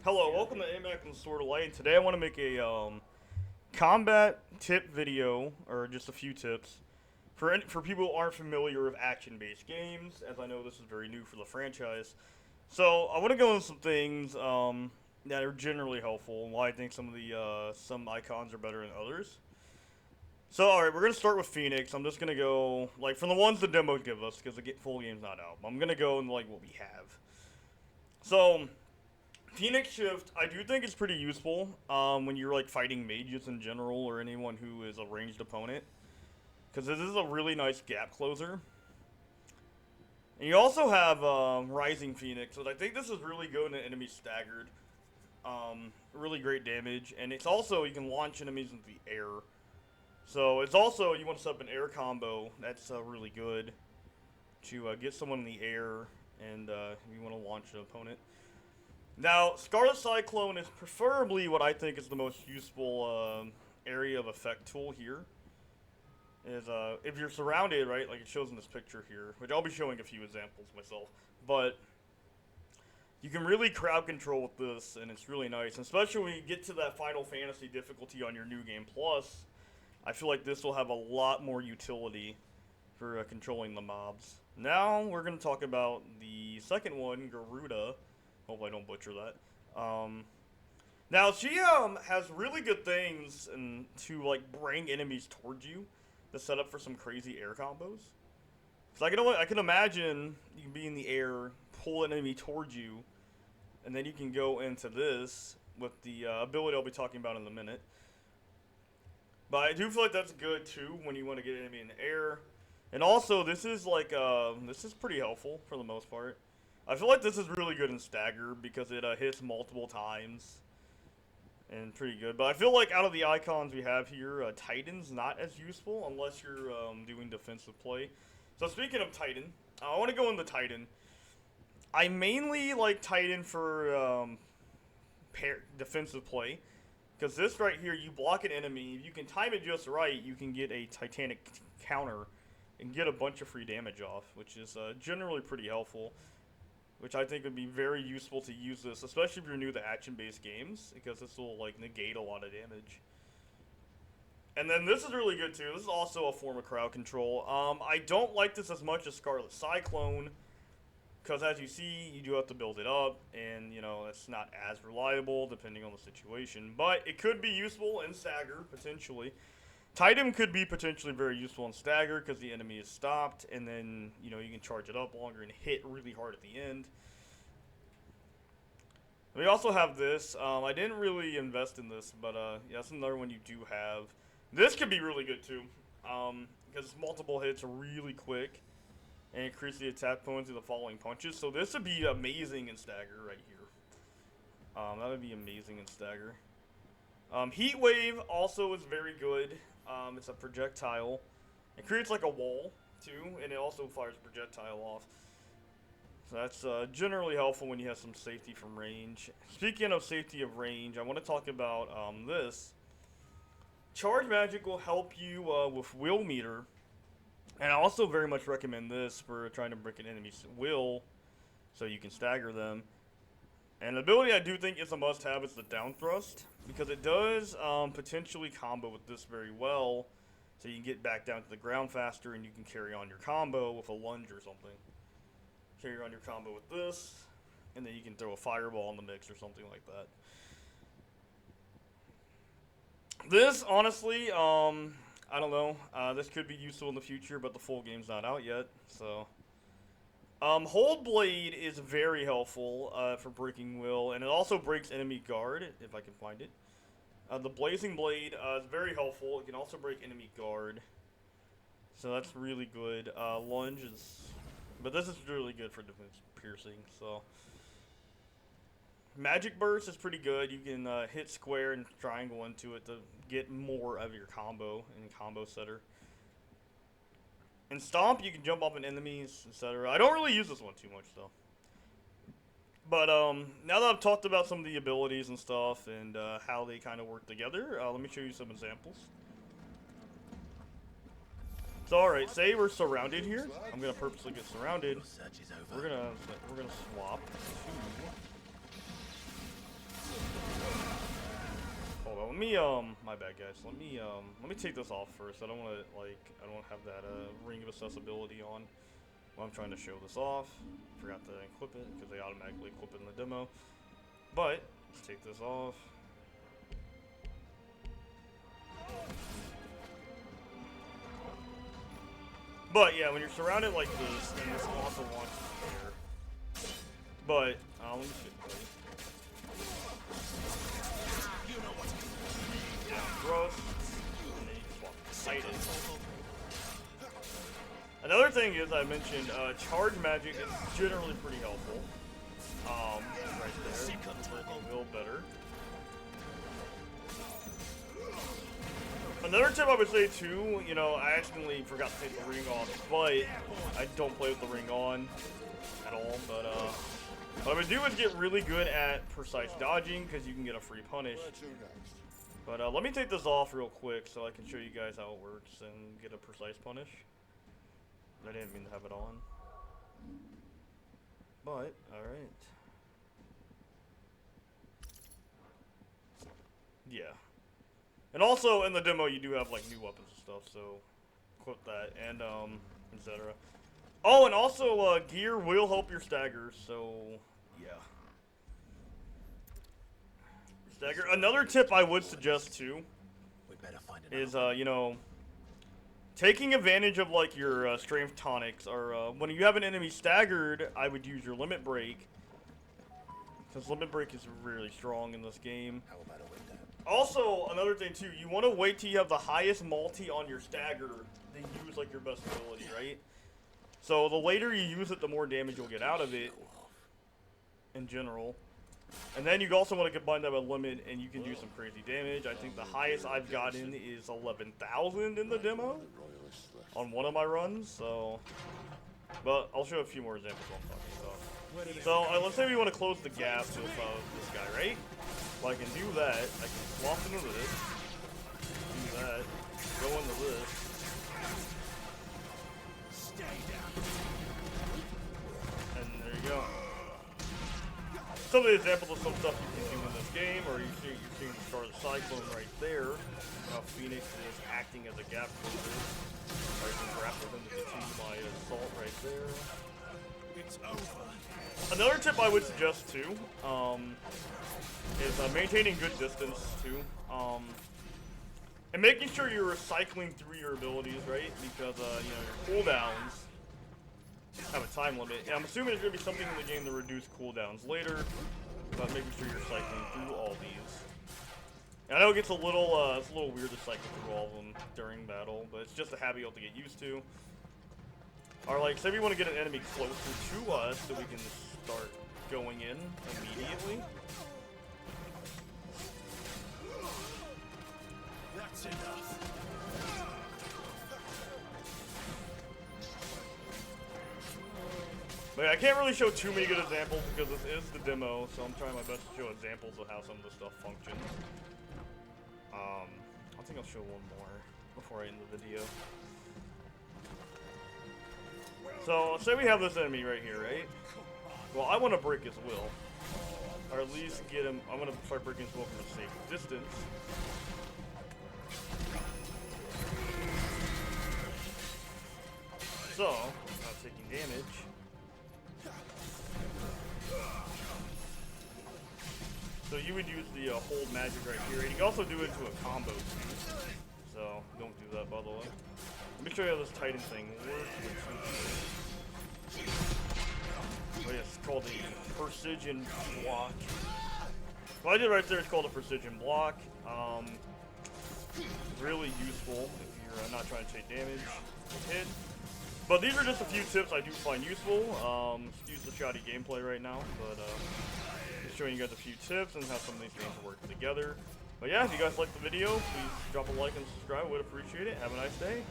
Hello, welcome to AMAC and Sword of Light. And today I want to make a combat tip video, or just a few tips for people who aren't familiar with action-based games, as I know this is very new for the franchise. So I want to go into some things that are generally helpful, and why I think some of the some icons are better than others. So alright, we're gonna start with Phoenix. I'm just gonna go like from the ones the demo give us, because the full game's not out. I'm gonna go into like what we have. So Phoenix Shift, I do think it's pretty useful when you're like fighting mages in general or anyone who is a ranged opponent, because this is a really nice gap closer. And you also have Rising Phoenix, so I think this is really good when an enemy's staggered. Really great damage, and it's also you can launch enemies into the air. So it's also you want to set up an air combo that's really good to get someone in the air, and you want to launch an opponent. Now, Scarlet Cyclone is preferably what I think is the most useful area of effect tool here. Is if you're surrounded, right, like it shows in this picture here, which I'll be showing a few examples myself, but you can really crowd control with this, and it's really nice, and especially when you get to that Final Fantasy difficulty on your New Game Plus. I feel like this will have a lot more utility for controlling the mobs. Now, we're going to talk about the second one, Garuda. Hope I don't butcher that. Now she has really good things and to like bring enemies towards you to set up for some crazy air combos. Cause I can imagine you can be in the air, pull an enemy towards you, and then you can go into this with the ability I'll be talking about in a minute. But I do feel like that's good too when you want to get an enemy in the air, and also this is like this is pretty helpful for the most part. I feel like this is really good in Stagger because it hits multiple times and pretty good. But I feel like out of the icons we have here, Titan's not as useful unless you're doing defensive play. So speaking of Titan, I want to go into Titan. I mainly like Titan for defensive play because this right here, you block an enemy. If you can time it just right, you can get a Titanic counter and get a bunch of free damage off, which is generally pretty helpful. Which I think would be very useful to use this, especially if you're new to action-based games, because this will like negate a lot of damage. And then this is really good too. This is also a form of crowd control. I don't like this as much as Scarlet Cyclone, because as you see, you do have to build it up, and you know it's not as reliable depending on the situation. But it could be useful in Stagger potentially. Titan could be potentially very useful in Stagger because the enemy is stopped, and then you know you can charge it up longer and hit really hard at the end. We also have this. I didn't really invest in this, but yeah, that's another one you do have. This could be really good too, because multiple hits really quick, and increase the attack points of the following punches. So this would be amazing in Stagger right here. That would be amazing in Stagger. Heat Wave also is very good. It's a projectile. It creates like a wall, too, and it also fires a projectile off. So that's generally helpful when you have some safety from range. Speaking of safety of range, I want to talk about this. Charge Magic will help you with Will Meter, and I also very much recommend this for trying to break an enemy's will, so you can stagger them. And the ability I do think is a must-have is the down thrust, because it does potentially combo with this very well, so you can get back down to the ground faster and you can carry on your combo with a lunge or something. Carry on your combo with this, and then you can throw a fireball in the mix or something like that. This, honestly, I don't know. This could be useful in the future, but the full game's not out yet, so... Hold Blade is very helpful for breaking will, and it also breaks enemy guard, if I can find it. The Blazing Blade is very helpful. It can also break enemy guard, so that's really good. Lunge is... But this is really good for defense piercing, so... Magic Burst is pretty good. You can hit square and triangle into it to get more of your combo in Combo Setter. In Stomp, you can jump up on enemies, etc. I don't really use this one too much, though. But now that I've talked about some of the abilities and stuff and how they kind of work together, let me show you some examples. So, alright, say we're surrounded here. I'm gonna purposely get surrounded. We're gonna swap to me my bad guys. Let me take this off first. I don't want to have that ring of accessibility on while I'm trying to show this off. Forgot to equip it because they automatically equip it in the demo. But let's take this off. But yeah, when you're surrounded like this, then this also launches there. But let me see. Down thrust, and then you can swap Titan. Another thing is I mentioned charge magic is generally pretty helpful. Right there, a little better. Another tip I would say too, you know, I accidentally forgot to take the ring off, but I don't play with the ring on at all. But what I would do is get really good at precise dodging because you can get a free punish. But let me take this off real quick so I can show you guys how it works and get a precise punish. I didn't mean to have it on. But, alright. Yeah. And also in the demo you do have like new weapons and stuff, so equip that and etc. Oh, and also gear will help your stagger, so yeah. Stagger. Another tip I would suggest too is you know, taking advantage of like your strength tonics, or when you have an enemy staggered, I would use your limit break. Because limit break is really strong in this game. Also, another thing too, you want to wait till you have the highest multi on your stagger, then use like your best ability, right? So the later you use it, the more damage you'll get out of it, in general. And then you also want to combine that with limit, and you can do some crazy damage. I think the highest I've gotten is 11,000 in the demo, on one of my runs, so... But I'll show a few more examples while I'm talking about. So, let's say we want to close the gap with this guy, right? Well, I can do that. I can swap into this. Do that. Go into this. And there you go. Some of the examples of some stuff you can do in this game, or you're seeing the start of the cyclone right there. How Phoenix is acting as a gap closer. I can grapple him to continue my assault right there. It's over. Another tip I would suggest too, is maintaining good distance too, and making sure you're cycling through your abilities, right? Because you know, your cooldowns have a time limit. And I'm assuming there's gonna be something in the game to reduce cooldowns later, but making sure you're cycling through all these. And I know it gets a little weird to cycle through all of them during battle, but it's just a habit you have to get used to. Or like, say we want to get an enemy closer to us so we can start going in immediately. That's enough. But I can't really show too many good examples because this is the demo, so I'm trying my best to show examples of how some of this stuff functions. I think I'll show one more before I end the video. So, say we have this enemy right here, right? Well, I want to break his will. Or at least get him, I'm going to start breaking his will from a safe distance. So, not taking damage. So you would use the hold magic right here, and you can also do it into a combo too. So, don't do that, by the way. Let me show you how this Titan thing works. Oh yeah, it's called a precision block. What I did right there is called a precision block. Really useful if you're not trying to take damage with hit. But these are just a few tips I do find useful. Excuse the shoddy gameplay right now, but just showing you guys a few tips and how some of these things work together. But yeah, if you guys liked the video, please drop a like and subscribe. I would appreciate it. Have a nice day.